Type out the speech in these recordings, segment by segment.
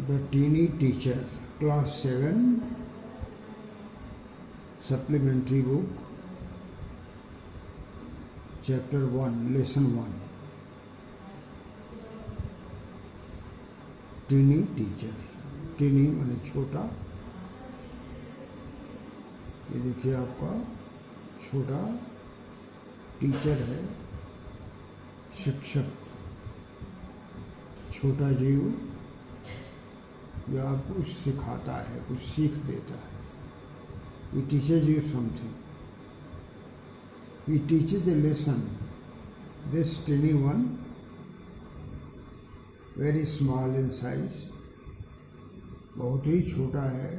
The Teeny Teacher, Class 7, Supplementary Book, Chapter 1, Lesson 1. Teeny Teacher. Teeny माने छोटा. ये देखिए आपका छोटा टीचर है, शिक्षक. छोटा जीव जो आपको कुछ सिखाता है, कुछ सीख देता है. He teaches you something. He teaches a lesson. This tiny one, very small in size, बहुत ही छोटा है.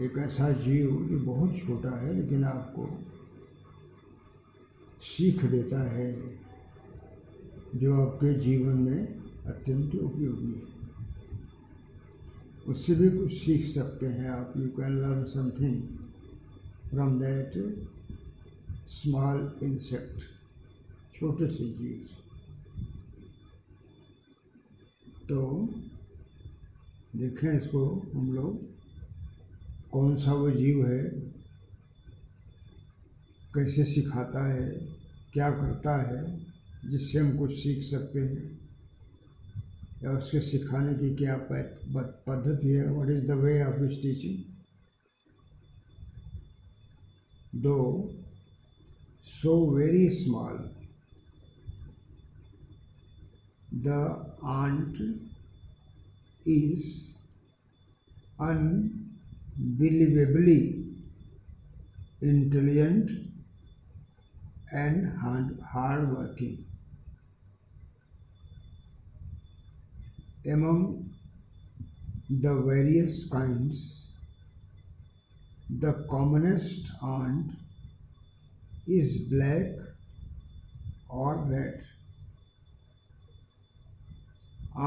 एक ऐसा जीव जो बहुत छोटा है लेकिन आपको सीख देता है जो आपके जीवन में अत्यंत उपयोगी है. उससे भी कुछ सीख सकते हैं आप. You can learn something from that small insect, छोटे से जीव से. तो देखें इसको हम लोग, कौन सा वो जीव है, कैसे सिखाता है, क्या करता है जिससे हम कुछ सीख सकते हैं, या उसके सिखाने की क्या पद्धति है. What is the way of his teaching. Though so very small, the ant is unbelievably intelligent and hard-working. Among the various kinds, the commonest ant is black or red.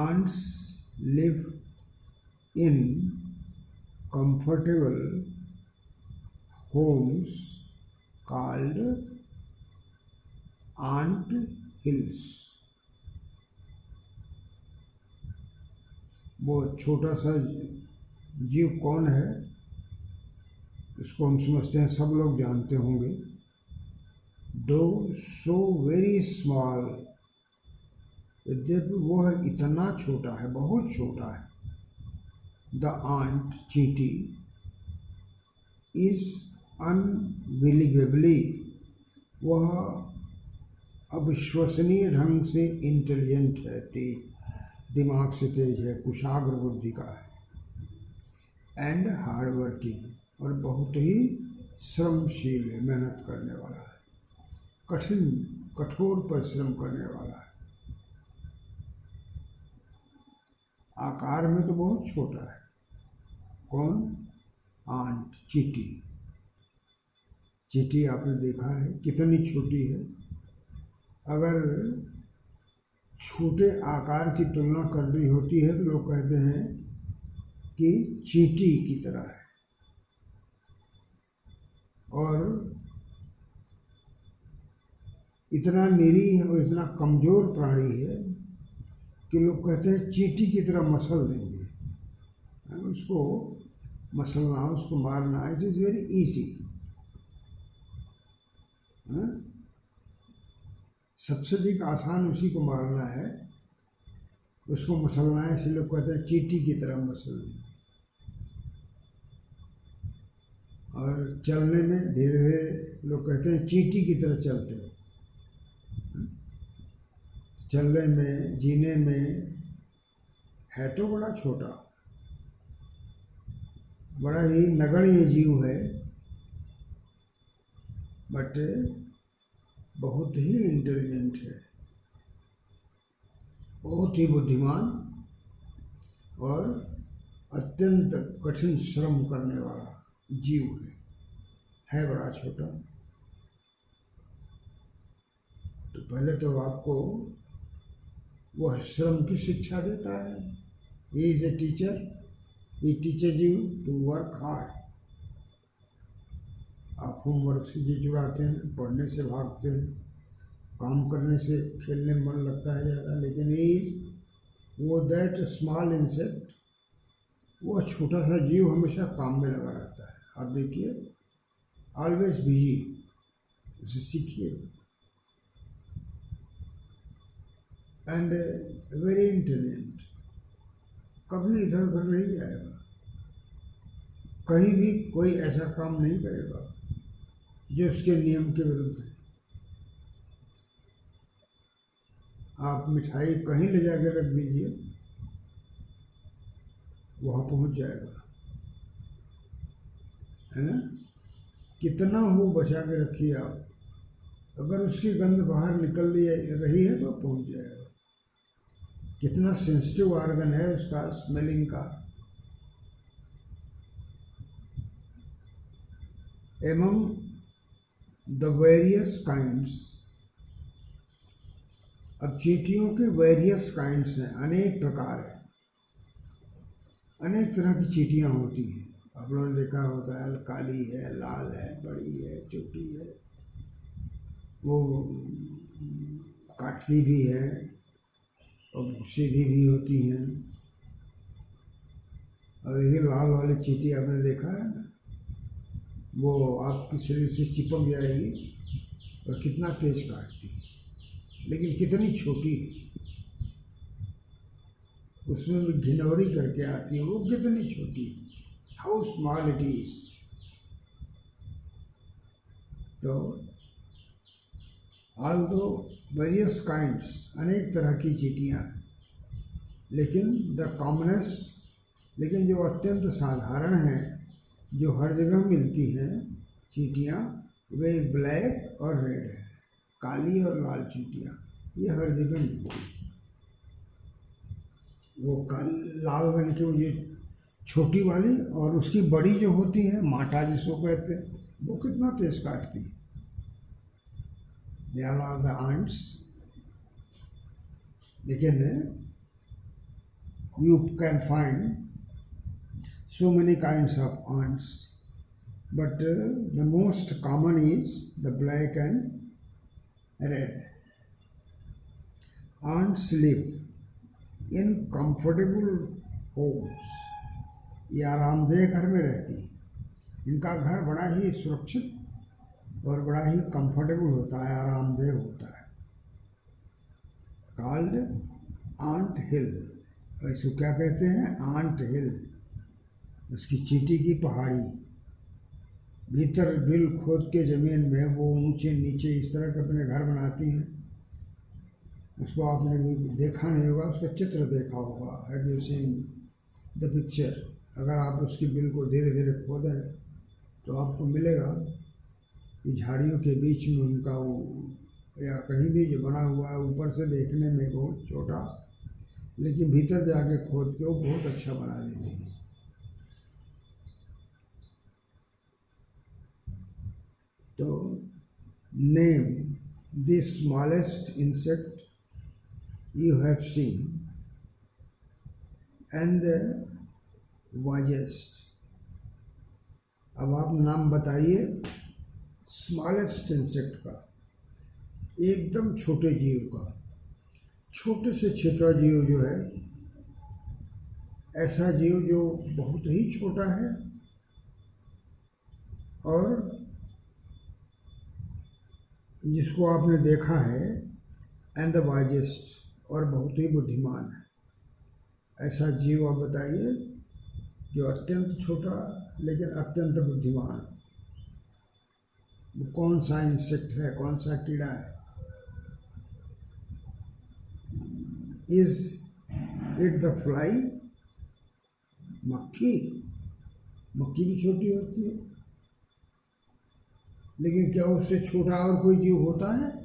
Ants live in comfortable homes called ant hills. वो छोटा सा जीव कौन है, इसको हम समझते हैं, सब लोग जानते होंगे. दो सो वेरी स्मॉल, यद्यपि वह इतना छोटा है, बहुत छोटा है. The ant, चींटी, is unbelievably, वह अविश्वसनीय ढंग से इंटेलिजेंट है, तेज, दिमाग से तेज है, कुशाग्र बुद्धि का है. एंड हार्ड वर्किंग, और बहुत ही श्रमशील है, मेहनत करने वाला है, कठोर परिश्रम करने वाला है. आकार में तो बहुत छोटा है. कौन? आंट, चींटी. चींटी आपने देखा है कितनी छोटी है. अगर छोटे आकार की तुलना करनी होती है तो लोग कहते हैं कि चींटी की तरह है. और इतना निरीह और इतना कमज़ोर प्राणी है कि लोग कहते हैं चींटी की तरह मसल देंगे. उसको मसलना, उसको मारना, इट इज़ वेरी ईजी. सबसे अधिक आसान उसी को मारना है, उसको मसलना है. इसलिए लोग कहते हैं चींटी की तरह मसल देंगे. और चलने में धीरे धीरे लोग कहते हैं चींटी की तरह चलते हो. चलने में, जीने में है तो बड़ा छोटा, बड़ा ही नगण्य जीव है, बट बहुत ही इंटेलिजेंट है, बहुत ही बुद्धिमान और अत्यंत कठिन श्रम करने वाला जीव है बड़ा छोटा. तो पहले तो आपको वह श्रम की शिक्षा देता है. He is a teacher. He teaches you to work hard. आप होमवर्क से जी जुड़ाते हैं, पढ़ने से भागते हैं, काम करने से खेलने में मन लगता है ज़्यादा, लेकिन ही इज वो दैट स्मॉल इंसेक्ट, वो छोटा सा जीव हमेशा काम में लगा रहता है। आप देखिए, ऑलवेज बिजी, उसे सीखिए। एंड वेरी इंटेलिजेंट, कभी इधर उधर नहीं जाएगा, कहीं भी कोई ऐसा काम नहीं करेगा जो उसके नियम के विरुद्ध है। आप मिठाई कहीं ले जाके रख दीजिए, वहाँ पहुँच जाएगा, है ना। कितना वो बचा के रखिए आप, अगर उसकी गंध बाहर निकल रही है तो पहुँच जाएगा। कितना सेंसिटिव ऑर्गन है उसका, स्मेलिंग का। एमंग द वेरियस काइंड्स, अब चींटियों के वेरियस काइंड्स हैं, अनेक प्रकार हैं, अनेक तरह की चींटियाँ होती हैं। आप लोगों ने देखा होता है, काली है, लाल है, बड़ी है, छोटी है, वो काटती भी है और सीधी भी होती हैं। और ये लाल वाली चींटी आपने देखा है ना, वो आपके शरीर से चिपक जाएगी और कितना तेज काटती है, लेकिन कितनी छोटी, उसमें भी घिनौरी करके आती है, वो कितनी छोटी, हाउ स्मॉल इट इज। तो ऑल्दो वेरियस काइंड्स, अनेक तरह की चींटियाँ हैं, लेकिन द कॉमनेस्ट, लेकिन जो अत्यंत साधारण हैं, जो हर जगह मिलती हैं चींटियाँ, वे ब्लैक और रेड है। काली और लाल चींटियाँ ये हर जगह मिलती हैं। वो लाल रंग की मुझे छोटी वाली, और उसकी बड़ी जो होती है माटा जिसको कहते हैं, वो कितना तेज काटती है। They all are the ants, लेकिन you can find so many kinds of ants, but the most common is the black and red. Ants live in comfortable homes, ये आरामदेह घर में रहती हैं। इनका घर बड़ा ही सुरक्षित और बड़ा ही कंफर्टेबल होता है, आरामदेह होता है। कॉल्ड आंट हिल, इसको क्या कहते हैं, आंट हिल, उसकी चींटी की पहाड़ी। भीतर बिल खोद के ज़मीन में वो ऊंचे नीचे इस तरह के अपने घर बनाती हैं। उसको आपने देखा नहीं होगा, उसका चित्र देखा होगा, have you seen the picture. अगर आप उसकी बिल को धीरे धीरे खोदें तो आपको मिलेगा कि झाड़ियों के बीच में उनका वो, या कहीं भी जो बना हुआ है, ऊपर से देखने में बहुत छोटा, लेकिन भीतर जाके खोद के वो बहुत अच्छा बना लेते हैं। तो name the smallest insect you have seen and the largest। अब आप नाम बताइए स्मॉलेस्ट इंसेक्ट का, एकदम छोटे जीव का। छोटे से छोटा जीव जो है, ऐसा जीव जो बहुत ही छोटा है और जिसको आपने देखा है, एंड द वाइजेस्ट, और बहुत ही बुद्धिमान है। ऐसा जीव आप बताइए जो अत्यंत छोटा लेकिन अत्यंत बुद्धिमान। वो कौन सा इंसेक्ट है, कौन सा कीड़ा है? इज इट द फ्लाई, मक्खी? मक्खी भी छोटी होती है, लेकिन क्या उससे छोटा और कोई जीव होता है?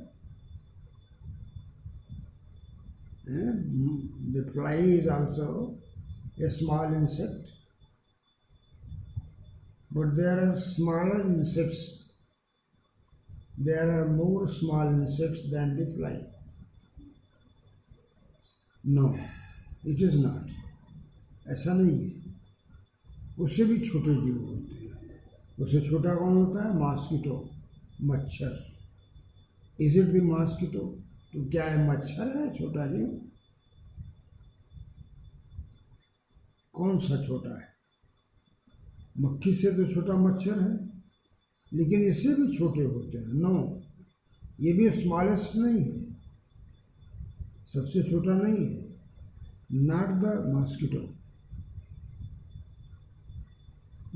The fly is also a small insect, but there are smaller insects. There are more small insects than the fly. No, it is not. ऐसा नहीं है, उससे भी छोटे जीव होते हैं। उससे छोटा कौन होता है? मॉस्किटो, मच्छर। Is it the mosquito? तो क्या है, मच्छर है छोटा जीव? कौन सा छोटा है? मक्खी से तो छोटा मच्छर है, लेकिन इससे भी छोटे होते हैं। नो, ये भी स्मॉलेस्ट नहीं है, सबसे छोटा नहीं है। Not the mosquito.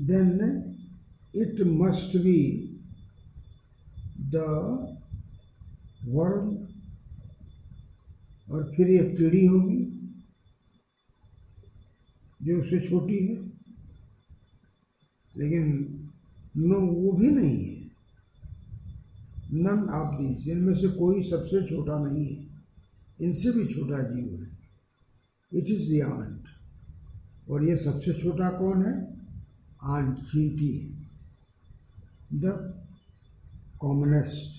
Then it must be the worm, और फिर ये कीड़ी होगी जो उससे छोटी है, लेकिन नो, वो भी नहीं है। नन ऑफ दीज, इनमें से कोई सबसे छोटा नहीं है, इनसे भी छोटा जीव है। इट इज़ द आंट, और ये सबसे छोटा कौन है? आंट, चींटी, द कॉमनेस्ट,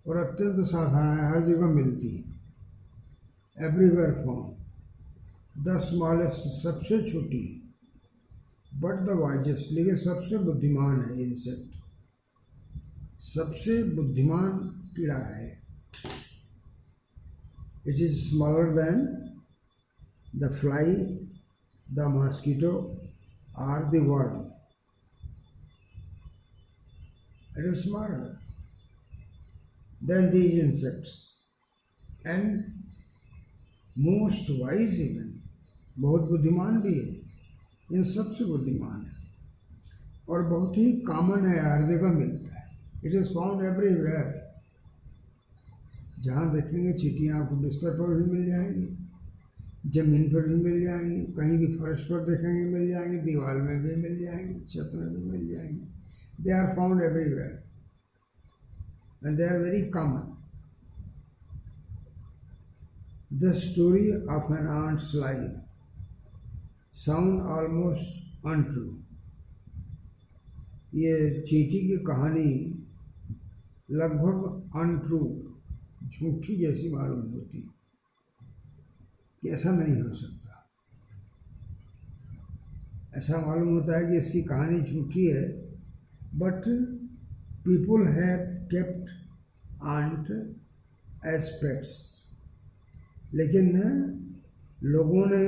और अत्यंत साधारण है, हर जगह मिलती है, एवरीवेयर फाउंड। द स्मॉलेस्ट, सबसे छोटी, बट द वाइजेस्ट, लेकिन सबसे बुद्धिमान है इंसेक्ट, सबसे बुद्धिमान कीड़ा है। It is smaller than the fly, the mosquito और the worm. It is smaller than these insects and most wise even, बहुत बुद्धिमान भी है, इन सबसे बुद्धिमान है, और बहुत ही कॉमन है, हर जगह मिलता है। It is found everywhere. जहाँ देखेंगे चींटियाँ आपको बिस्तर पर भी मिल जाएंगी, ज़मीन पर भी मिल जाएंगी, कहीं भी फर्श पर देखेंगे मिल जाएंगी, दीवार में भी मिल जाएंगी, छत में भी मिल जाएंगी। They are found everywhere and they are very common. The story of an ant's life sound almost untrue. ये चींटी की कहानी लगभग अनट्रू, झूठी जैसी मालूम होती है कि ऐसा नहीं हो सकता। ऐसा मालूम होता है कि इसकी कहानी झूठी है, but people have kept ant as pets, लेकिन लोगों ने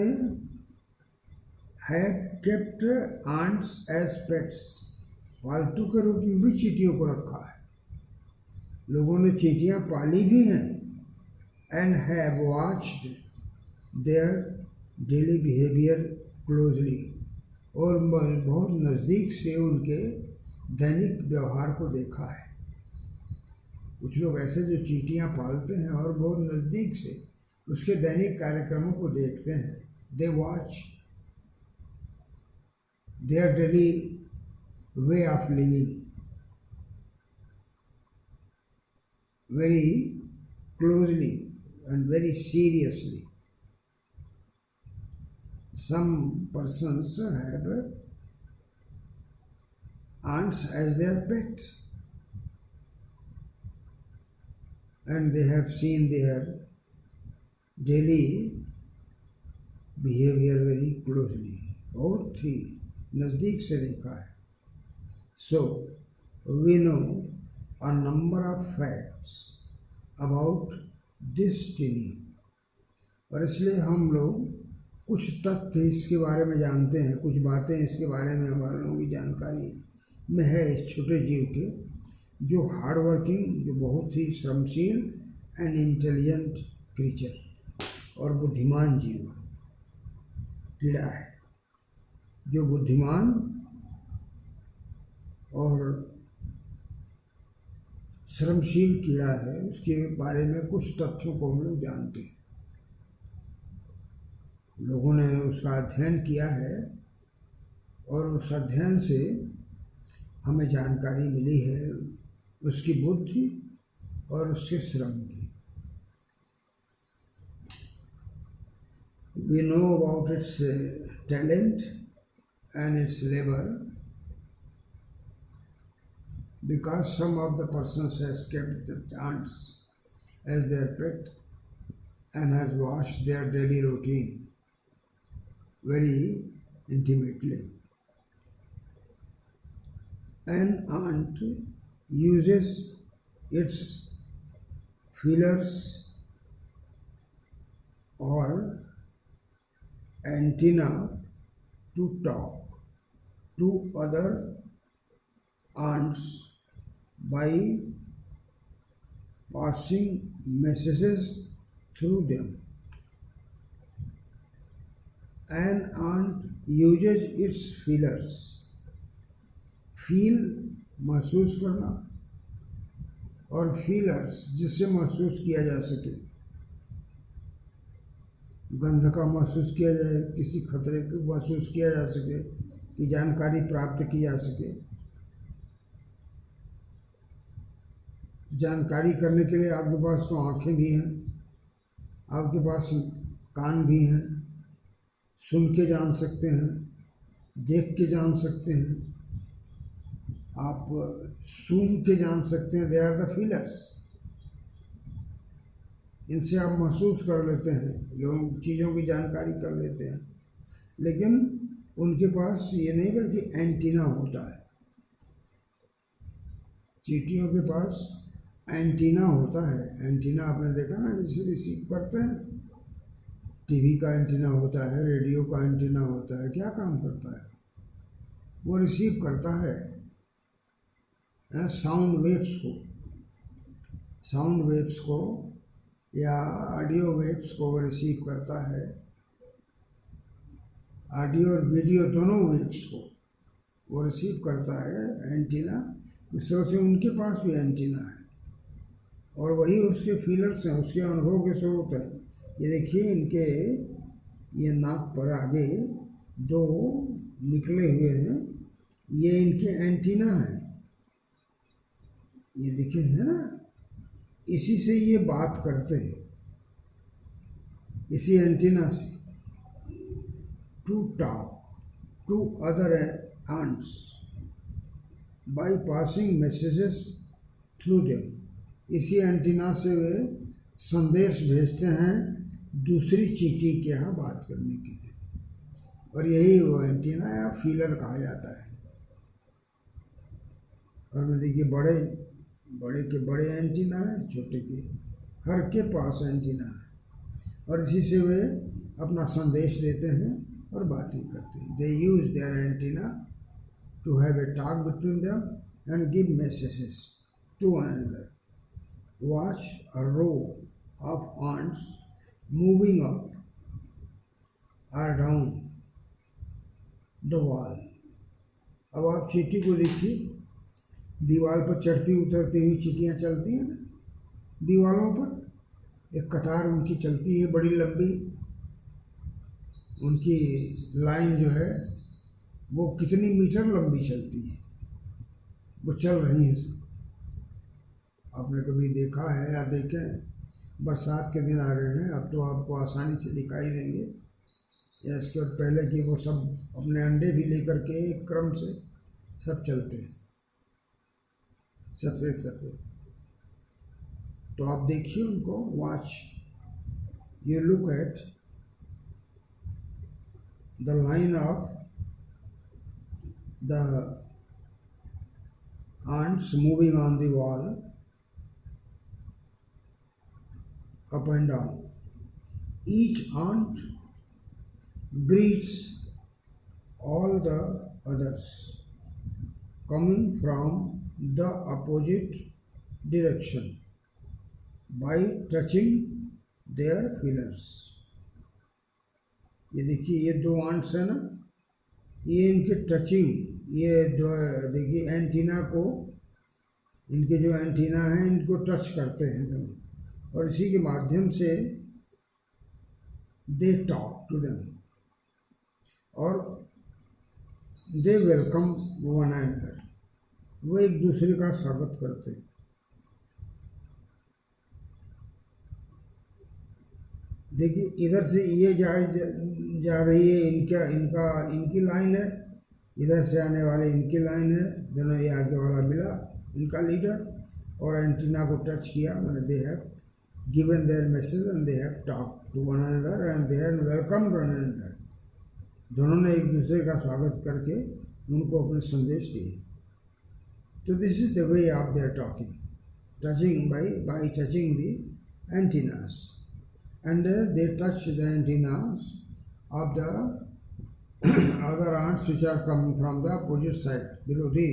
have kept ants as pets, पालतू के रूप में भी चींटियों को रखा है। लोगों ने चींटियाँ पाली भी हैं, and have watched their daily behaviour closely, और बहुत नज़दीक से उनके दैनिक व्यवहार को देखा है। कुछ लोग ऐसे जो चींटियाँ पालते हैं और बहुत नज़दीक से उसके दैनिक कार्यक्रमों को देखते हैं। They watch their daily way of living very closely and very seriously. Some persons have ants as their pet, and they have seen their daily behavior very closely, बहुत ही नज़दीक से देखा है। So we know a number of facts about this tiny, और इसलिए हम लोग कुछ तथ्य इसके बारे में जानते हैं, कुछ बातें इसके बारे में हमारे लोगों की जानकारी में है इस छोटे जीव के, जो हार्ड वर्किंग, जो बहुत ही श्रमशील एंड इंटेलिजेंट क्रीचर, और बुद्धिमान जीव कीड़ा है, जो बुद्धिमान और श्रमशील कीड़ा है। उसके बारे में कुछ तथ्यों को हम लोग जानते हैं, लोगों ने उसका अध्ययन किया है, और उस अध्ययन से हमें जानकारी मिली है उसकी बुद्धि और उसके श्रम की। We know about its talent and its labor because some of the persons has kept the ants as their pet and has watched their daily routine very intimately. An ant uses its feelers or antenna to talk to other ants by passing messages through them. An ant uses its feelers. Feel महसूस करना और feelers जिससे महसूस किया जा सके, गंध का महसूस किया जाए, किसी खतरे को महसूस किया जा सके, कि जानकारी प्राप्त की जा सके। जानकारी करने के लिए आपके पास तो आँखें भी हैं, आपके पास कान भी हैं, सुन के जान सकते हैं, देख के जान सकते हैं, आप सूंघ के जान सकते हैं। They are the feelers. इनसे आप महसूस कर लेते हैं, लोग चीज़ों की जानकारी कर लेते हैं। लेकिन उनके पास ये नहीं बल्कि एंटीना होता है। चींटियों के पास एंटीना होता है। एंटीना आपने देखा ना, जैसे रिसीव करते हैं, टीवी का एंटीना होता है, रेडियो का एंटीना होता है। क्या काम करता है? वो रिसीव करता है साउंड वेव्स को या ऑडियो वेव्स को रिसीव करता है। ऑडियो और वीडियो दोनों वेव्स को वो रिसीव करता है एंटीना। इस तरह से उनके पास भी एंटीना है और वही उसके फीलर्स हैं, उसके अनुभव के स्रोत है। ये देखिए, इनके ये नाक पर आगे दो निकले हुए हैं, ये इनके एंटीना हैं। ये दिखे है ना, इसी से ये बात करते हैं, इसी एंटीना से। To talk to other ants by passing messages through them। इसी एंटीना से वे संदेश भेजते हैं दूसरी चींटी के यहाँ बात करने के लिए, और यही वो एंटीना या फीलर कहा जाता है। और मैं देखिए, बड़े के बड़े एंटीना है, छोटे के हर के पास एंटीना है, और इसी से वे अपना संदेश देते हैं और बातें करते हैं। They use their antenna to have a talk between them and give messages to one another. Watch a row of ants moving up और डाउन द वॉल। अब आप चींटी को देखिए, दीवार पर चढ़ती उतरती हुई चींटियाँ चलती हैं ना दीवारों पर, एक कतार उनकी चलती है बड़ी लंबी। उनकी लाइन जो है वो कितनी मीटर लंबी चलती है, वो चल रही हैं सब। आपने कभी देखा है या देखें? बरसात के दिन आ गए हैं, अब तो आपको आसानी से दिखाई देंगे, या इसके बाद पहले कि वो सब अपने अंडे भी लेकर के एक क्रम से सब चलते हैं, सफ़ेद सफ़ेद। तो आप देखिए उनको, watch, you look at the line of the ants moving on the wall up and down. Each ant greets all the others coming from the opposite direction by touching their feelers। ये देखिए, ये दो ants है ना, ये इनके touching, ये दो देखिए एंटीना को, इनके जो एंटीना हैं इनको टच करते हैं दोनों, और इसी के माध्यम से दे टॉक टू देम और दे वेलकम वन अनदर। वो एक दूसरे का स्वागत करते हैं। देखिए, इधर से ये जा रही है, इनकी लाइन है, इधर से आने वाले इनकी लाइन है, दोनों ये आगे वाला मिला इनका लीडर, और एंटीना को टच किया, मैंने they have given their message and they have talk to one another and they have welcome one another. दोनों ने एक दूसरे का स्वागत करके उनको अपने संदेश दिए। तो this is the way of their talking, touching by touching the antennas, and they touch the antennas of the other ants which are coming from the opposite side, विरोधी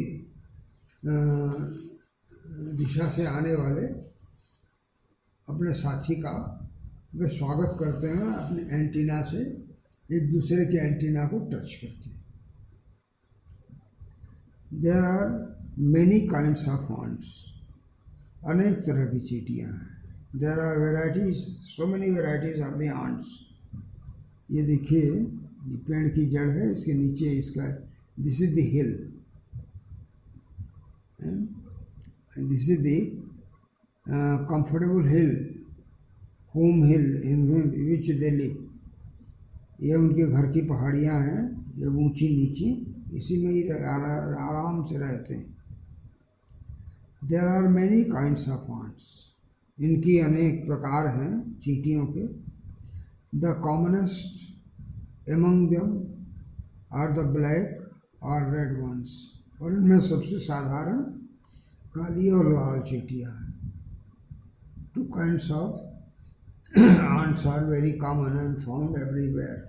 दिशा से आने वाले अपने साथी का वे स्वागत करते हैं अपने एंटीना से, एक दूसरे के एंटीना को टच करके। There are many kinds of ants, अनेक तरह की चींटियाँ हैं। There are varieties, so many varieties of the ants। ये देखिए, ये पेड़ की जड़ है, इसके नीचे इसका, this is the hill, this is the comfortable hill, home hill in which they live। ये उनके घर की पहाड़ियाँ हैं, ये ऊंची नीची, इसी में ही आराम से रहते हैं। There are many kinds of ants, इनकी अनेक प्रकार हैं चींटियों के। The commonest among them are the black or red ones, और इनमें सबसे साधारण काली और लाल चींटियाँ हैं। Two kinds of ants are very common and found everywhere.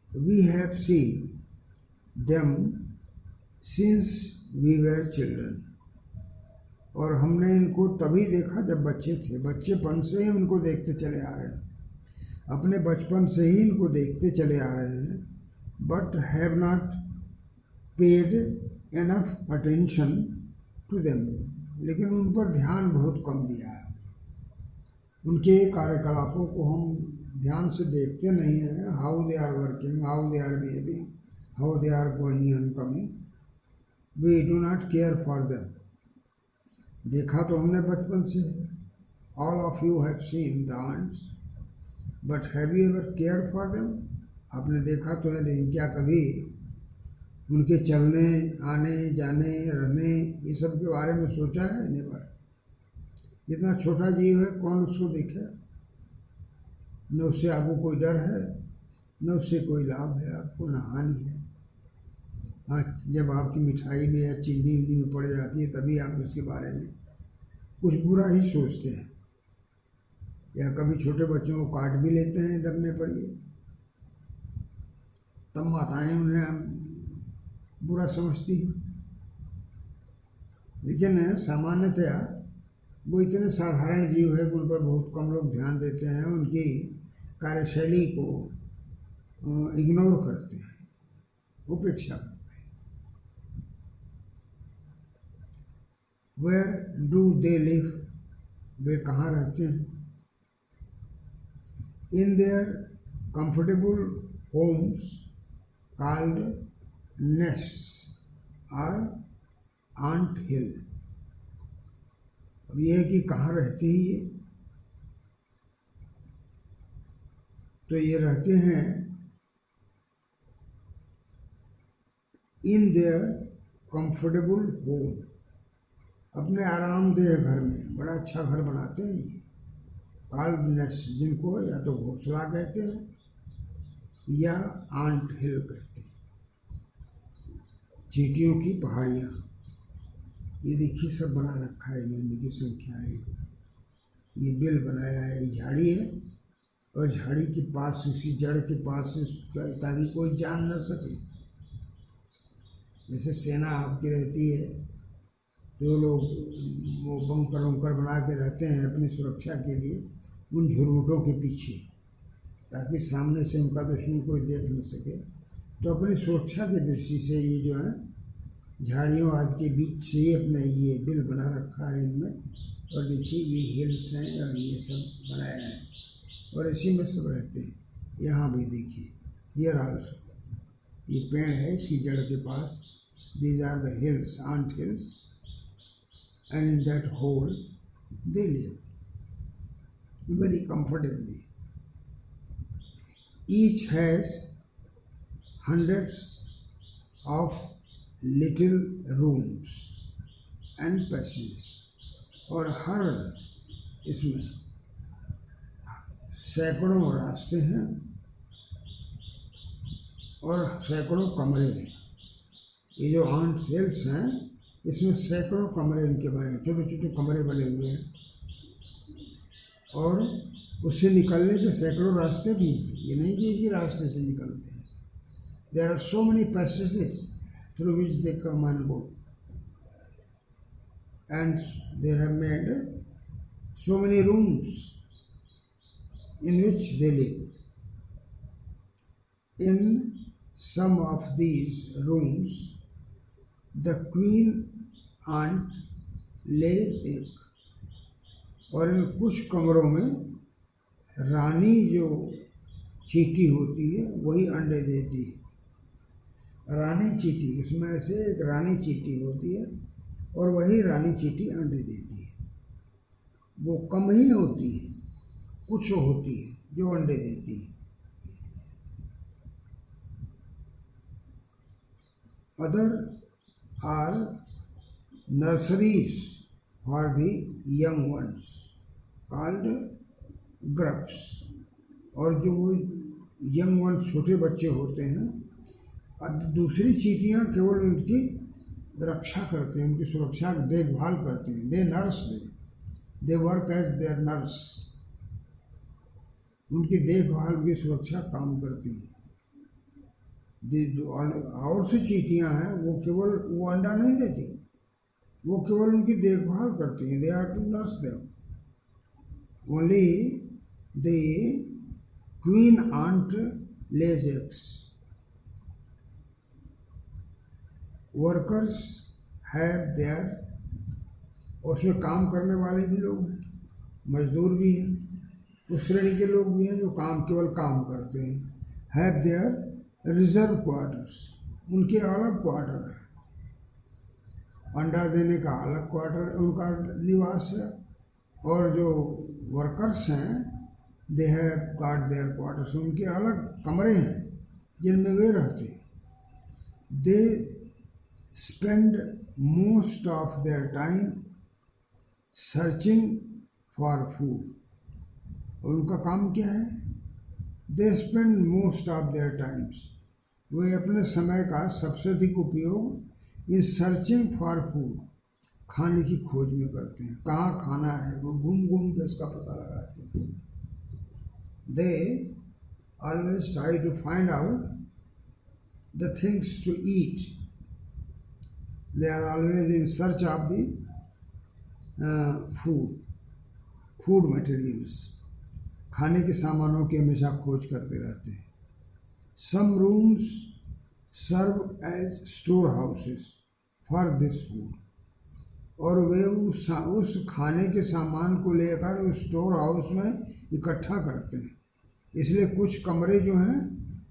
We have seen them since we were children, और हमने इनको तभी देखा जब बच्चे थे, बच्चेपन से ही उनको देखते चले आ रहे हैं, अपने बचपन से ही इनको देखते चले आ रहे हैं। But have not paid enough attention to them, लेकिन उन पर ध्यान बहुत कम दिया है। उनके कार्यकलापों को हम ध्यान से देखते नहीं हैं। How they are working, how they are behaving, how they are going and coming, we do not care for them. देखा तो हमने बचपन से, all of you have seen the ants, but have you ever cared for them? आपने देखा तो है, लेकिन क्या कभी उनके चलने, आने जाने, रहने, ये सब के बारे में सोचा है? नेवर। इतना छोटा जीव है, कौन उसको देखे? न उससे आपको कोई डर है, न उससे कोई लाभ है आपको, न हानि है। हाँ, जब आपकी मिठाई में या चीनी उनी में पड़ जाती है तभी आप उसके बारे में कुछ बुरा ही सोचते हैं, या कभी छोटे बच्चों को काट भी लेते हैं दबने पर, ये तब माताएं उन्हें बुरा समझती हैं। लेकिन सामान्यतया वो इतने साधारण जीव है कि उन पर बहुत कम लोग ध्यान देते हैं, उनकी कार्यशैली को इग्नोर करते हैं, उपेक्षा करते हैं। वेयर डू दे लिव, वे कहाँ रहते हैं? In their comfortable homes called nests or ant hill. अब यह है कि कहाँ रहते हैं ये, तो ये रहते हैं इन देयर कंफर्टेबल होम, अपने आरामदेह घर में। बड़ा अच्छा घर बनाते हैं ये, कॉल्ड नेस्ट, जिनको या तो घोंसला कहते हैं या आंट हिल कहते हैं, चींटियों की पहाड़ियाँ। ये देखिए सब बना रखा है, इन्होंने की संख्याएँ, ये बिल बनाया है, ये झाड़ी है, और झाड़ी के पास, उसी जड़ के पास से, ताकि कोई जान न सके। जैसे सेना आपकी रहती है, जो लोग वो बंकर वंकर बना के रहते हैं अपनी सुरक्षा के लिए उन झुरमुटों के पीछे, ताकि सामने से उनका दुश्मन कोई देख न सके। तो अपनी सुरक्षा की दृष्टि से ये जो है झाड़ियों आदि के बीच से ही अपना ये बिल बना रखा है इनमें। और देखिए ये हिल्स हैं और ये सब बनाया है, और इसी में सब रहते हैं। यहाँ भी देखिए, हियर आल्सो, ये पेड़ है, इसकी जड़ के पास, these are the hills, ant hills, and in that hole they live very comfortably. Each has hundreds of little rooms and passages, और हर इसमें सैकड़ों रास्ते हैं और सैकड़ों कमरे हैं। ये जो आंट हिल्स हैं, इसमें सैकड़ों कमरे इनके बने हैं, छोटे छोटे कमरे बने हुए हैं, और उससे निकलने के सैकड़ों रास्ते भी हैं, ये नहीं कि एक ही रास्ते से निकलते हैं। There are so many passages through which they come and go, and they have made so many rooms in which they live. In some of these rooms, the queen ant lay egg. और इन कुछ कमरों में रानी जो चींटी होती है वही अंडे देती है। रानी चींटी, उसमें से एक रानी चींटी होती है और वही रानी चींटी अंडे देती है। वो कम ही होती है, कुछ होती है जो अंडे देती है। Other are nurseries for the young ones called groups, और जो वो यंग वंस छोटे बच्चे होते हैं, दूसरी चींटियाँ केवल उनकी रक्षा करते हैं, उनकी सुरक्षा देखभाल करते हैं। They nurse they work as their nurse, उनकी देखभाल की सुरक्षा काम करती है। जो और से चींटियाँ हैं वो अंडा नहीं देती, वो केवल उनकी देखभाल करती हैं। They are to nurse them. Only the queen ant lays eggs. Workers have their, और उसमें काम करने वाले भी लोग हैं, मजदूर भी हैं, उस श्रेणी के लोग भी हैं जो केवल काम करते हैं। हैव देयर रिजर्व क्वार्टर्स, उनके अलग क्वार्टर है। अंडा देने का अलग क्वार्टर उनका निवास है, और जो वर्कर्स हैं they have got their quarters, उनके अलग कमरे हैं जिनमें वे रहते हैं। They spend most of their time searching for food, और उनका काम क्या है? They spend most of their times, वे अपने समय का सबसे अधिक उपयोग इन सर्चिंग फॉर फूड, खाने की खोज में करते हैं। कहाँ खाना है वो घूम घूम के इसका पता लगाते हैं। They always try to find out the things to eat. They are always in search of the food materials, खाने के सामानों की हमेशा खोज करते रहते हैं। Some rooms serve as store houses for this food, और वे उस खाने के सामान को लेकर उस स्टोर हाउस में इकट्ठा करते हैं। इसलिए कुछ कमरे जो हैं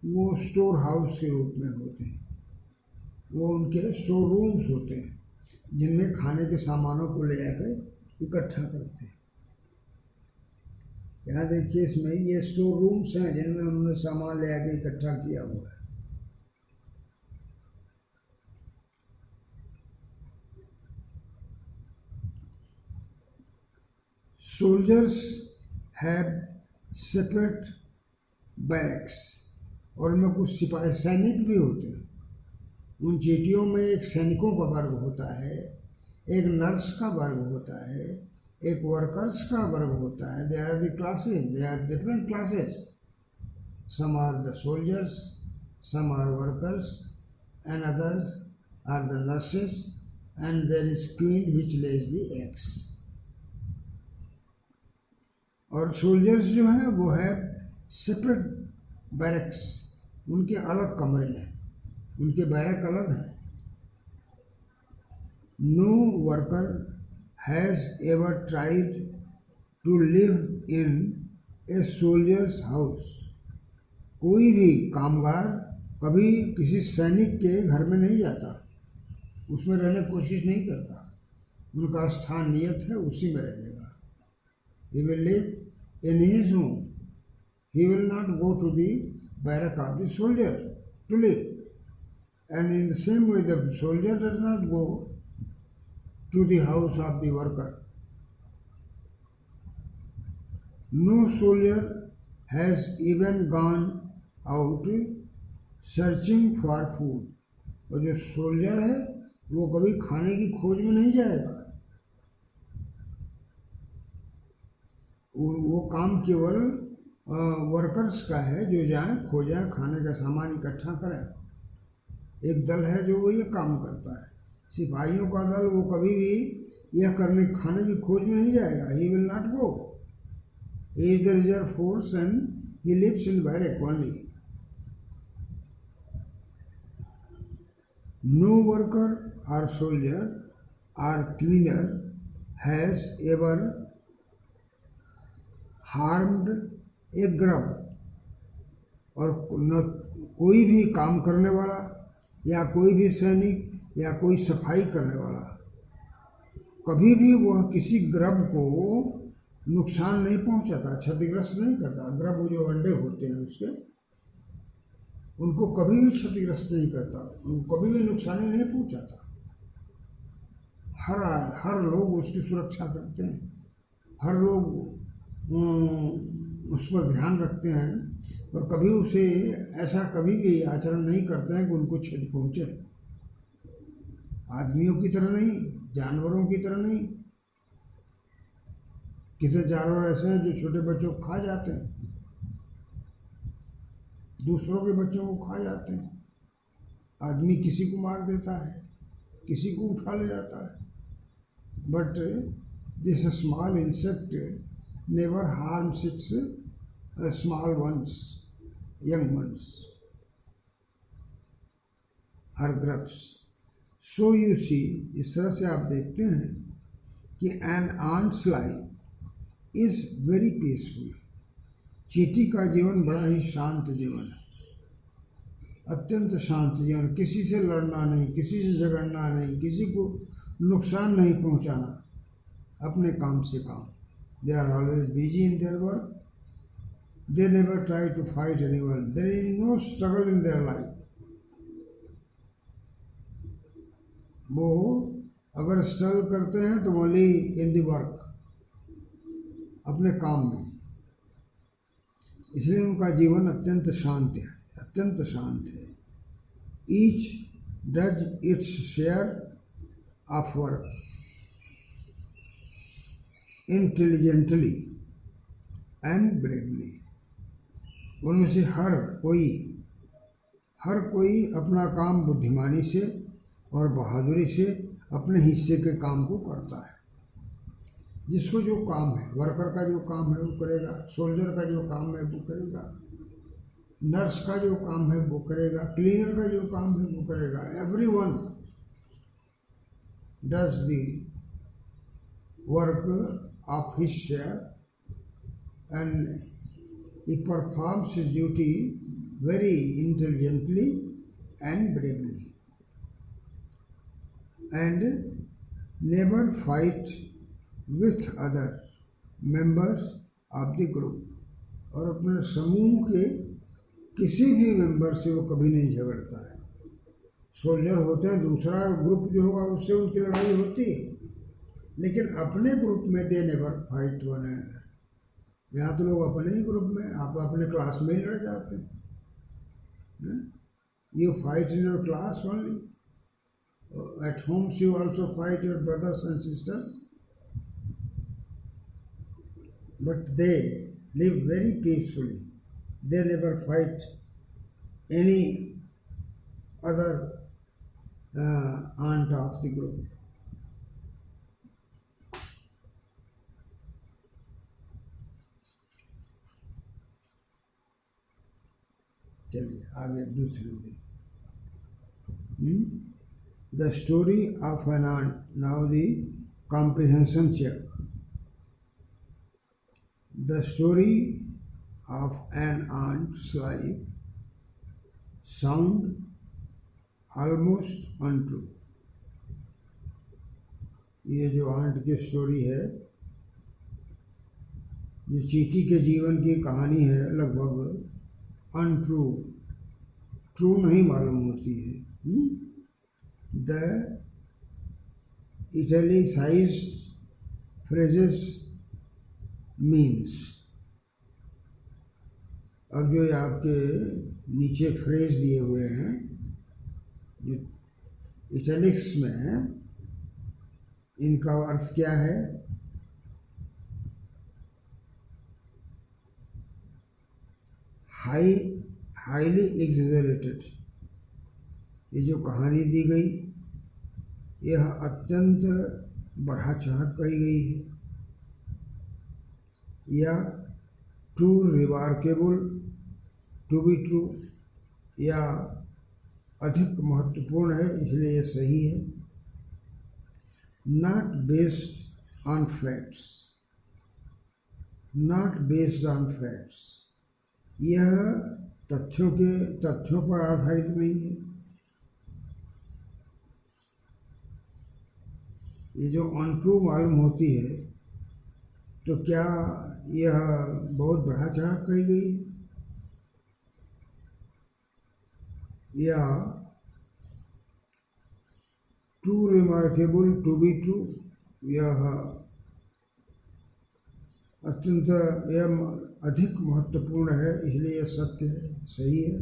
वो स्टोर हाउस के रूप में होते हैं, वो उनके स्टोर रूम्स होते हैं जिनमें खाने के सामानों को ले आकर इकट्ठा करते हैं। यहाँ देखिए इसमें ये स्टोर रूम्स हैं जिनमें उन्होंने सामान ले आकर इकट्ठा किया हुआ है। सोल्जर्स हैव सेपरेट बैरक्स, और उनमें कुछ सिपाही सैनिक भी होते हैं। उन चींटियों में एक सैनिकों का वर्ग होता है, एक नर्स का वर्ग होता है, एक वर्कर्स का वर्ग होता है। They are the classes, they are different classes. Some are the soldiers, some are workers, and others are the nurses, and there is queen which lays the eggs. और सोल्जर्स जो हैं वो है सेपरेट बैरक्स, उनके अलग कमरे हैं, उनके बैरक अलग हैं। No worker has ever tried to live in a soldiers house, कोई भी कामगार कभी किसी सैनिक के घर में नहीं जाता, उसमें रहने की कोशिश नहीं करता। उनका स्थान नियत है, उसी में रहेगा। He will live in his home. He will not go to the barrack of the soldier to live. And in the same way, the soldier does not go to the house of the worker. No soldier has even gone out searching for food. और जो soldier है वो कभी खाने की खोज में नहीं जाएगा। वो काम केवल वर्कर्स का है जो जाएं खोजें खाने का सामान इकट्ठा करें। एक दल है जो वो ये काम करता है। सिपाहियों का दल वो कभी भी यह करने खाने की खोज में नहीं जाएगा। He will not go. He is the reserve force and he lives in barrack only. No worker or soldier or cleaner has ever harmed a grub। और न कोई भी काम करने वाला या कोई भी सैनिक या कोई सफाई करने वाला कभी भी वह किसी ग्रब को नुकसान नहीं पहुंचाता, क्षतिग्रस्त नहीं करता। ग्रब जो अंडे होते हैं उसके, उनको कभी भी क्षतिग्रस्त नहीं करता, उनको कभी भी नुकसानी नहीं पहुंचाता। हर लोग उसकी सुरक्षा करते हैं, हर लोग उस पर ध्यान रखते हैं और कभी उसे ऐसा कभी भी आचरण नहीं करते हैं कि उनको क्षति पहुँचे। आदमियों की तरह नहीं, जानवरों की तरह नहीं। कितने जानवर ऐसे हैं जो छोटे बच्चों को खा जाते हैं, दूसरों के बच्चों को खा जाते हैं। आदमी किसी को मार देता है, किसी को उठा ले जाता है। But this small insect never harms its small ones, young ones, or grubs. So you see, इस तरह से आप देखते हैं कि an ant's life is very peaceful। चींटी का जीवन बड़ा ही शांत जीवन है, अत्यंत शांत जीवन। किसी से लड़ना नहीं, किसी से झगड़ना नहीं, किसी को नुकसान नहीं पहुंचाना, अपने काम से काम। They are always busy in their work. They never try to fight anyone. There is no struggle in their life. वो अगर स्ट्रगल करते हैं तो ओनली इन द वर्क, अपने काम में। इसलिए उनका जीवन अत्यंत शांत है, अत्यंत शांत है। Each does its share of work intelligently and bravely। उनमें से हर कोई अपना काम बुद्धिमानी से और बहादुरी से अपने हिस्से के काम को करता है। जिसको जो काम है, वर्कर का जो काम है वो करेगा, सोल्जर का जो काम है वो करेगा, नर्स का जो काम है वो करेगा, क्लीनर का जो काम है वो करेगा। Everyone does the work of his share and he performs his duty very intelligently and bravely and never fight with other members of the group। और अपने समूह के किसी भी मेंबर से वो कभी नहीं झगड़ता है। सोल्जर होते हैं, दूसरा ग्रुप जो होगा उससे उनकी लड़ाई होती है, लेकिन अपने ग्रुप में दे नेवर फाइट वन अनदर। यहाँ तो लोग अपने ही ग्रुप में, आप अपने क्लास में ही लड़ जाते हैं। You fight in your class only, eight Holmes you also fight your brothers and sisters, but they live very peacefully. They never fight any other aunt of the group। चलिए आगे दूसरे दिन। The story of an ant। Now the comprehension check। The story of an ant's life sound almost untrue। ये जो aunt की story है, जो चींटी के जीवन की कहानी है, लगभग अनट्रू, ट्रू नहीं मालूम होती है। The italicised phrases means. अब जो आपके नीचे फ्रेज दिए हुए हैं जो इटैलिक्स में है, इनका अर्थ क्या है? हाईली एग्जेजरेटेड, ये जो कहानी दी गई यह अत्यंत बढ़ा चढ़ा कही गई है, या too remarkable to be true, या अधिक महत्वपूर्ण है इसलिए यह सही है। Not based on facts, not based on facts, यह तथ्यों पर आधारित नहीं है। ये जो अनट्रू मालूम होती है तो क्या यह बहुत बढ़ा चढ़ा कही गई है, या too remarkable to be true, यह अत्यंत यह अधिक महत्वपूर्ण है इसलिए यह सत्य है, सही है।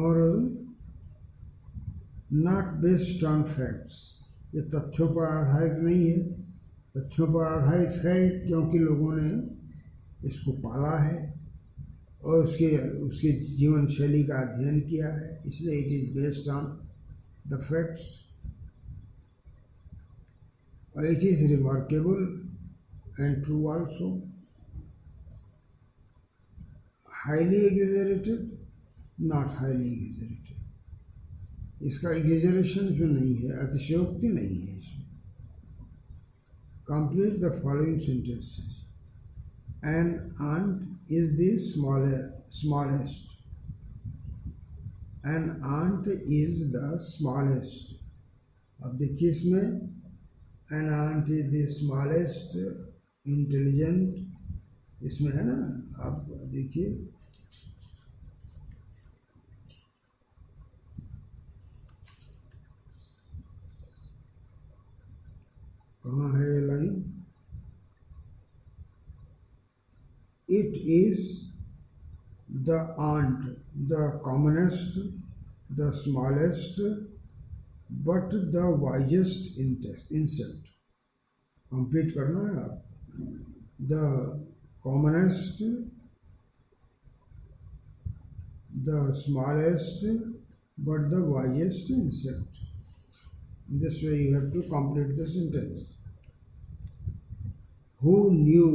और नॉट बेस्ड ऑन फैक्ट्स, ये तथ्यों पर आधारित नहीं है। तथ्यों पर आधारित है क्योंकि लोगों ने इसको पाला है और उसके जीवन शैली का अध्ययन किया है, इसलिए it is based on the facts. और it is remarkable and true also. Highly exaggerated, not highly exaggerated, इसका एग्जेजरेशन जो नहीं है, अतिशयोक्ति नहीं है इसमें। Complete the following sentences. An ant is the smallest. An ant is the smallest. अब देखिए इसमें an ant is the smallest, intelligent, इसमें है ना। आप देखिए कहाँ है ये line. It is the ant, the commonest, the smallest, but the wisest insect. Complete करना है आप। The commonest, the smallest, but the wisest insect. This way you have to complete the sentence. Who knew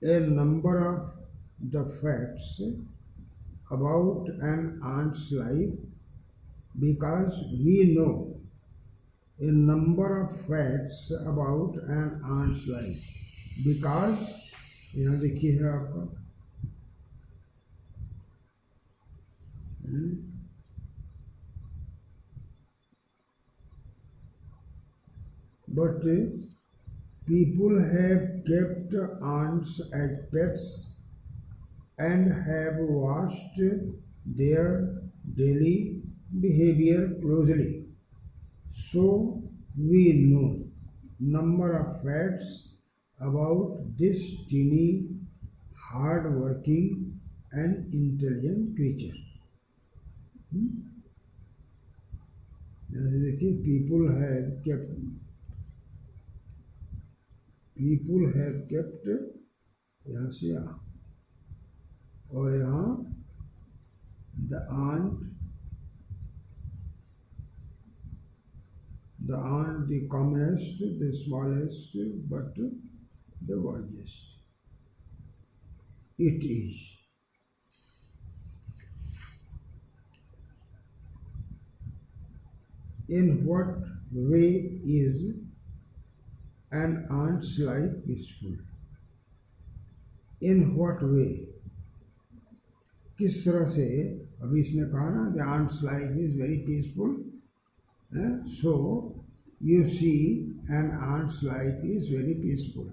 a number of the facts about an ant's life, because we know a number of facts about an ant's life. Because यहाँ देखिए है आपका but people have kept ants as pets and have watched their daily behavior closely. So we know number of facts about this teeny, hard-working and intelligent creature. देखिए people have kept, यहाँ से और यहाँ the ant, the commonest, the smallest, but the wisest. It is. In what way is an ant's life peaceful? In what way? किस तरह से, अभी इसने कहा ना the ant's life is very peaceful, so you see an ant's life is very peaceful.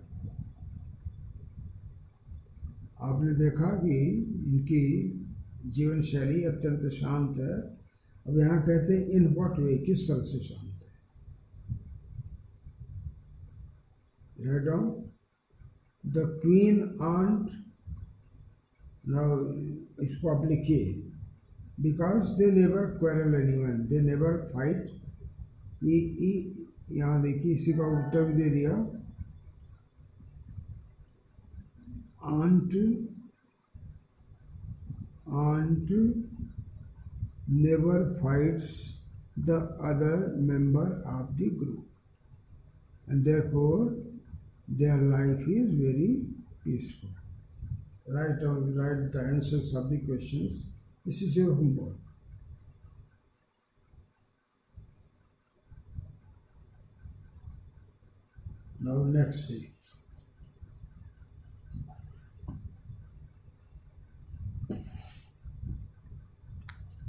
आपने देखा कि इनकी जीवन शैली अत्यंत शांत है। अब यहाँ कहते हैं इन व्हाट वे, किस तरह से शांत है। Write down the queen ant, now इसको आप लिखिए, because they never quarrel anyone, they never fight. यहाँ देखिए इसी का उत्तर भी दे दिया। Aunt never fights the other member of the group, and therefore their life is very peaceful. Write the answers of the questions. This is your homework. Now next day.